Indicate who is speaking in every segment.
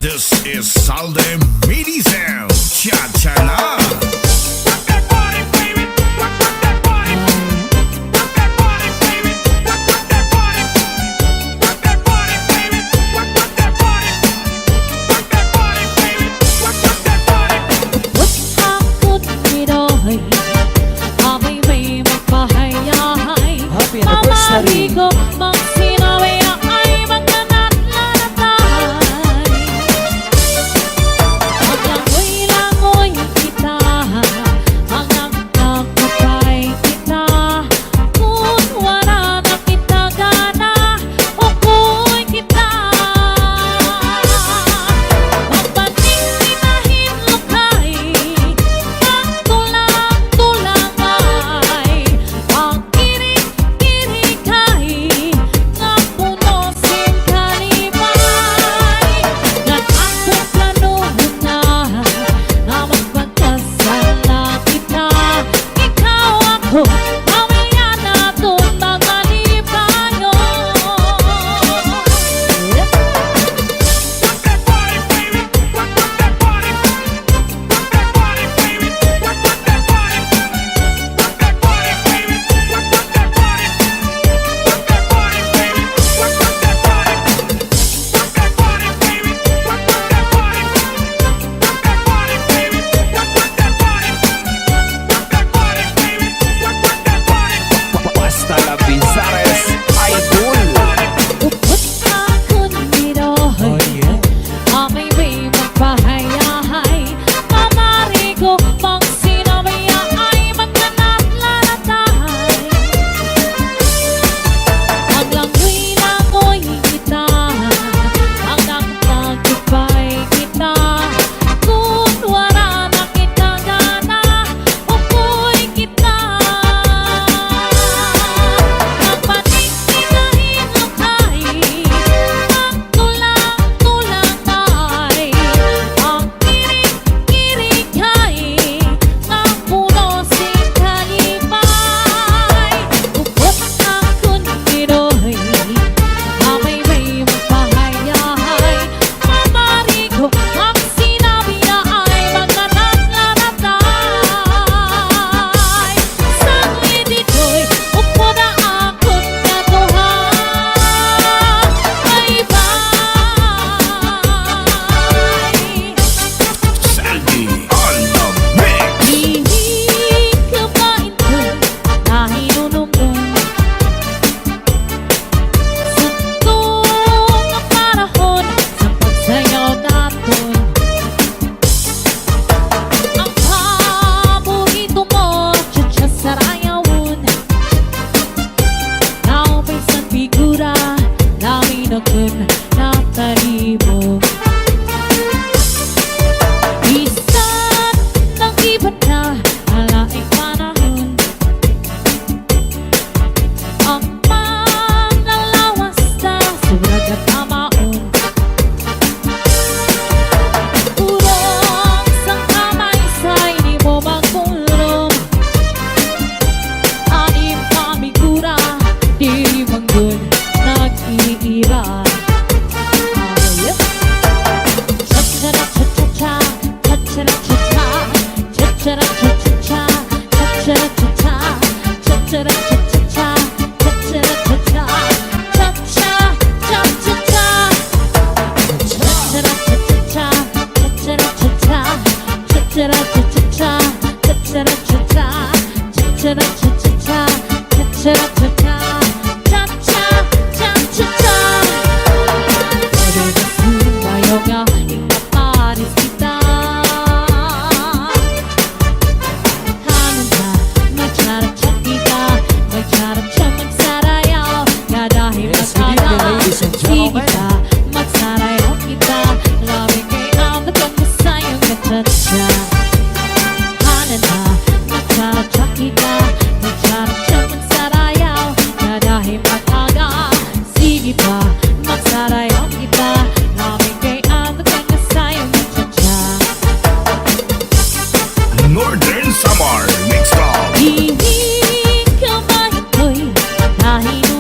Speaker 1: This is Salde Medicel. Cha-cha na.
Speaker 2: Happy anniversary!
Speaker 1: Northern Samar Mixed Up.
Speaker 3: Dahil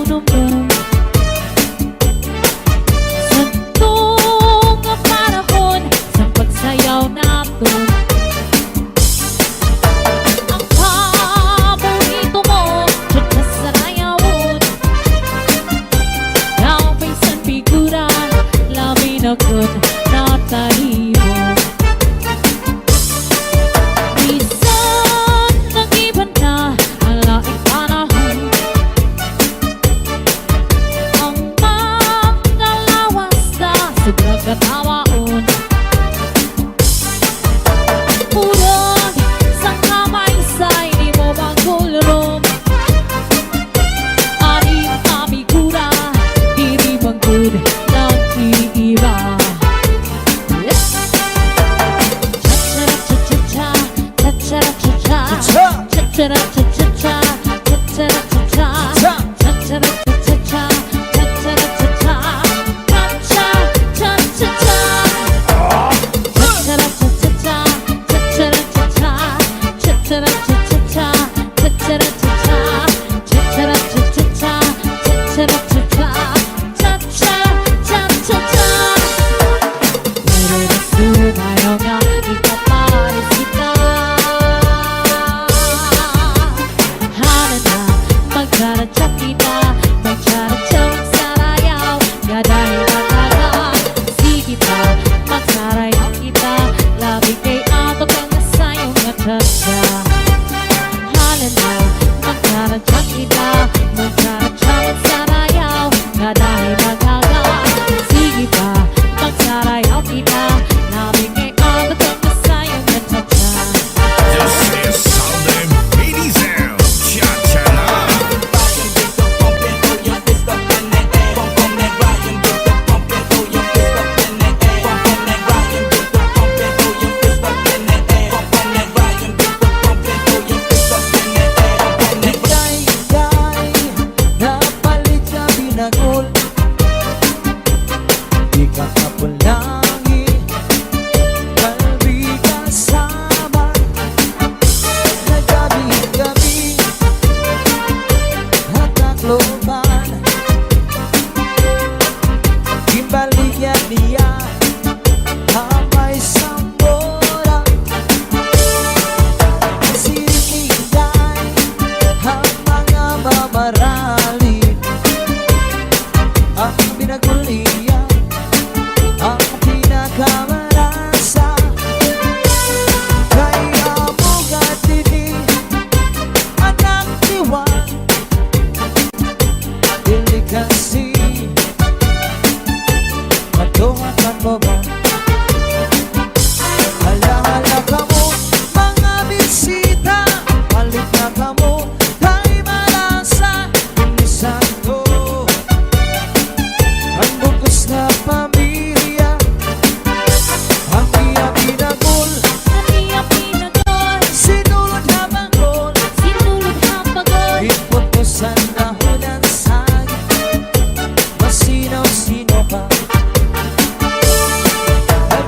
Speaker 2: pa.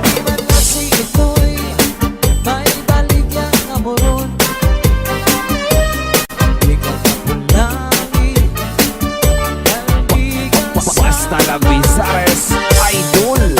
Speaker 2: Di man lasing ito'y may balik yang amoron. Di ka kapulangin, kaibigan sa
Speaker 3: Basta la Vizares Idol.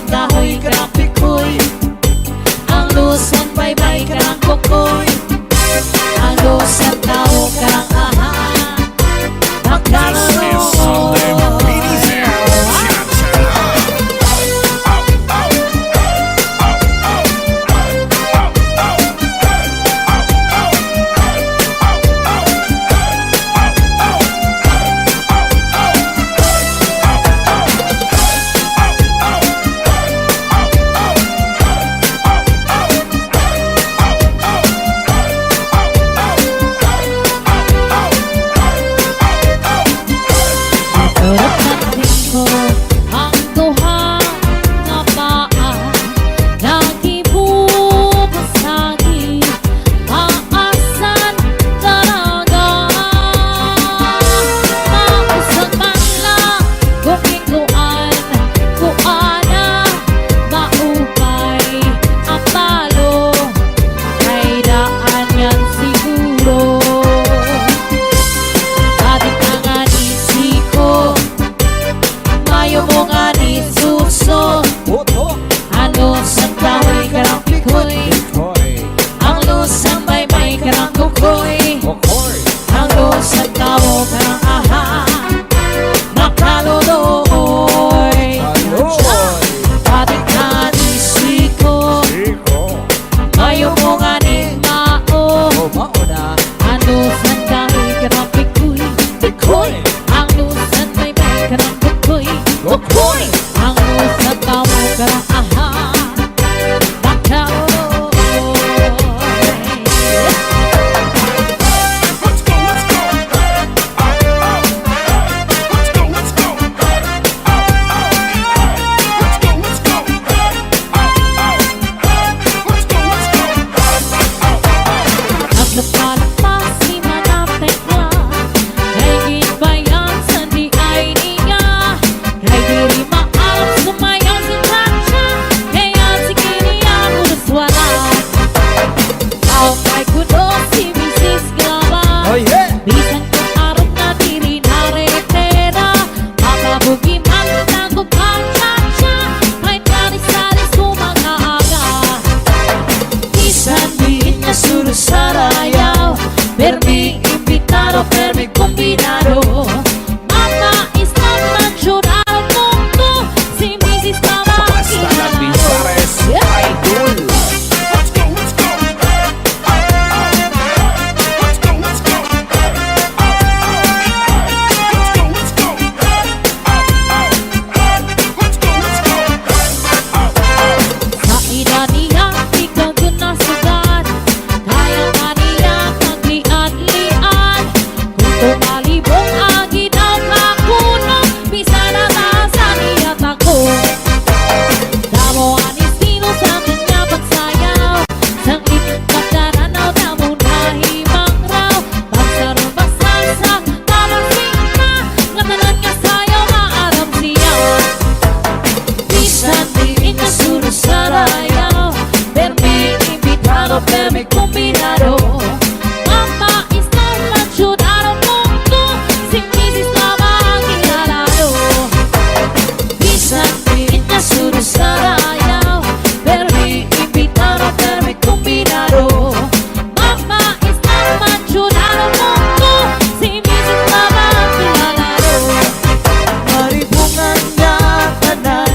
Speaker 2: kahoy ka ng pikoy. Ang lusan baybay ka ng kukoy. Ang lusan tao ka ng aha.
Speaker 1: This is Sunday Medizen.
Speaker 2: Turot natin ko ang duha nga paa. Nagibukas lagi maasan talaga. Mausag man lang kung ikuan kuana. Maupay ang palo kay daan yan siguro. Adik na nga nisiko mayo mo nga ni suso. Ang lusang kahoy ka ng pikoy. Ang lusang baybay ka ng kukoy. Ang lusang tao ka ng aha. Makaluloy. Adik na nisiko mayo mo nga ni mao. Ang lusang kahoy ka ng pikoy. Ang lusang baybay ka ng kukoy. Ang lusang tao ka ng aha. Makaluloy.
Speaker 1: Let's go, let's go. Let's go, let's go. Let's go, let's go. Let's go, let's go.
Speaker 2: Nagpapalpas si Manapekla. Kay gitbayan sa di ay niya. Kay diri maalam sumayaw si Chacha. Kaya si Kiniya ulos wala. Aw kay kudo si Mrs. Glava. Bisan kong arong na diri na retera. Mapabugi man na gupang Chacha. Kahit kalis-kalis sumang-aga. Bisan diin na sulo sa rayaw. Permi invitado, permi combinado. Mama is not natural mundo. Si Mrs. Mama
Speaker 3: Basta ng Bizares Idol.
Speaker 1: Let's go, let's go. Let's go, let's go. Let's go, let's go. Let's go, let's go.
Speaker 2: Sa ina niya, ikaw yun nasugat. Kaya pa niya maglian-lian. Kung tumalibong agin ang kakuno, bisa na taasan niya tako. Damo anis sino sa kanya pagsayaw. Sang ipagdaranaw na mo nahimang raw. Pagsarong basasa, talasing na. Ngatalan nga sayaw, maaram siya. Bisan diin na sulo sa rayaw. Permi invitado, permi combinado. Mama is not natural mundo. Si Mrs. Lama ang kinalado. Bisan diin na sulo sa rayaw. Permi invitado, permi combinado. Mama is not natural mundo. Si Mrs. Lama ang kinalado. Maribungan nga tanan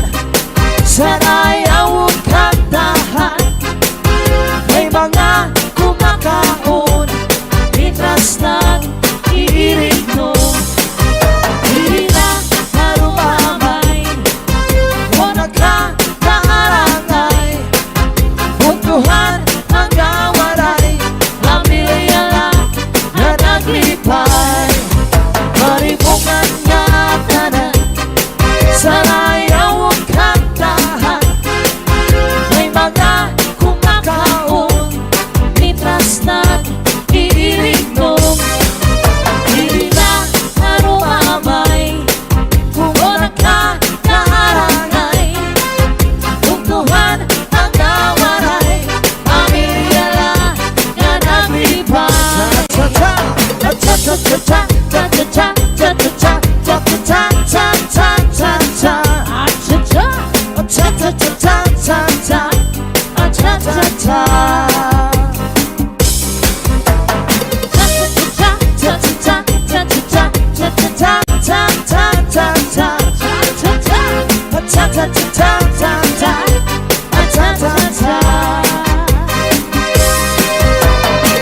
Speaker 2: sa rayawang kantahan. May mga kumakaon Mitras ng iirig no. Hindi na marumamay o nagkakaarangay. Puntuhan ang gawaray. Pamilya na naglipay. Maribungan nga tanan sa rayawang kantahan.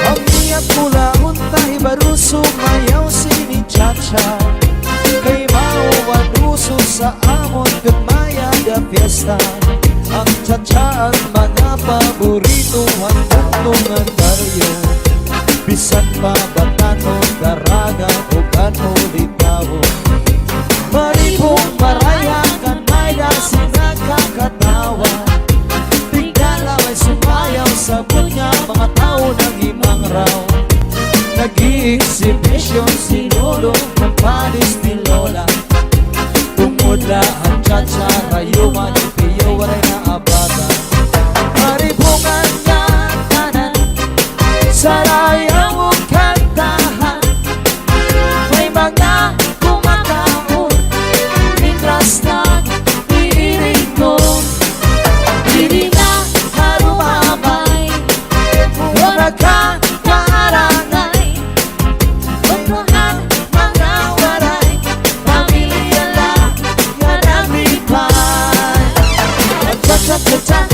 Speaker 4: Ang niyak mula untay baru sumayaw sini cha-cha Kay mauwan uso sa amon gagmaya da fiesta Ang cha-cha ang mga paborito hanggang tungan baryo Bisan pa batano, daraga o kano litawo Maripong maraya kan may dasin nakakatawa Tigala may sumayaw sa bunya mga tao ng imang raw Nag-i-exhibition si Lolo ng panis ni Lola Tumula ang cha-cha rayuman ni Pio waray na abata Maribungan na tanan sa rayang kantahan May mga kumakaon Mintras nag-iiring ko Hindi na harumamay Wala ka kaarangay Pagkuhan mga waray Pamilya lang yan ang lipay At cha-cha-cha-cha